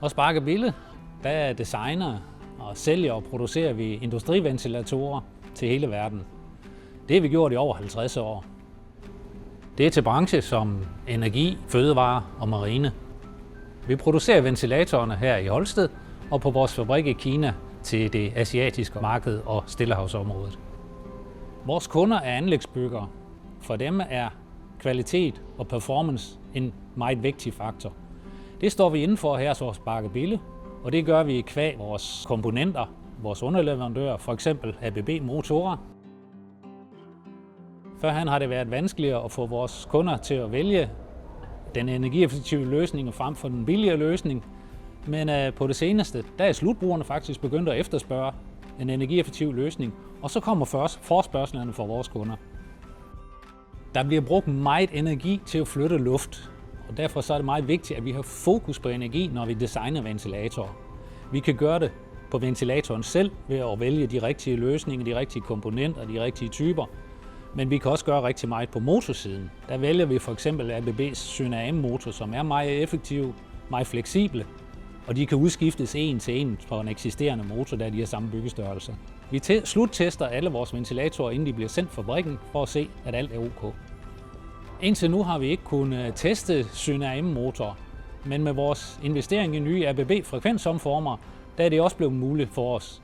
Hos Bakkebille, der designer og sælger og producerer vi industriventilatorer til hele verden. Det har vi gjort i over 50 år. Det er til brancher som energi, fødevare og marine. Vi producerer ventilatorerne her i Holsted og på vores fabrik i Kina til det asiatiske marked og Stillehavsområdet. Vores kunder er anlægsbyggere. For dem er kvalitet og performance en meget vigtig faktor. Det står vi inden for her hos Bakkebille, og det gør vi qua vores komponenter, vores underleverandører, f.eks. ABB Motorer. Førhen har det været vanskeligere at få vores kunder til at vælge den energieffektive løsning frem for den billigere løsning. Men på det seneste, der er slutbrugerne faktisk begyndt at efterspørge en energieffektiv løsning, og så kommer forespørgslerne fra vores kunder. Der bliver brugt meget energi til at flytte luft, og derfor så er det meget vigtigt, at vi har fokus på energi, når vi designer ventilatorer. Vi kan gøre det på ventilatoren selv ved at vælge de rigtige løsninger, de rigtige komponenter, de rigtige typer. Men vi kan også gøre rigtig meget på motorsiden. Der vælger vi for eksempel ABB's Syna-M-motor, som er meget effektive, meget fleksible, og de kan udskiftes en til en på en eksisterende motor, da de har samme byggestørrelse. Vi sluttester alle vores ventilatorer, inden de bliver sendt fra fabrikken, for at se, at alt er ok. Indtil nu har vi ikke kunnet teste Syna-M-motor, men med vores investering i nye ABB-frekvensomformer, der er det også blevet muligt for os.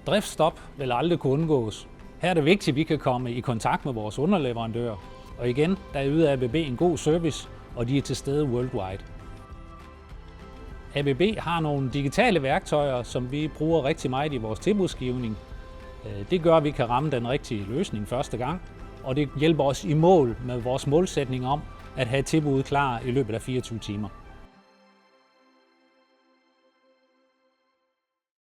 Driftsstop vil aldrig kunne undgås. Her er det vigtigt, at vi kan komme i kontakt med vores underleverandører. Og igen, der yder ABB en god service, og de er til stede worldwide. ABB har nogle digitale værktøjer, som vi bruger rigtig meget i vores tilbudsgivning. Det gør, at vi kan ramme den rigtige løsning første gang, og det hjælper os i mål med vores målsætning om at have tilbuddet klar i løbet af 24 timer.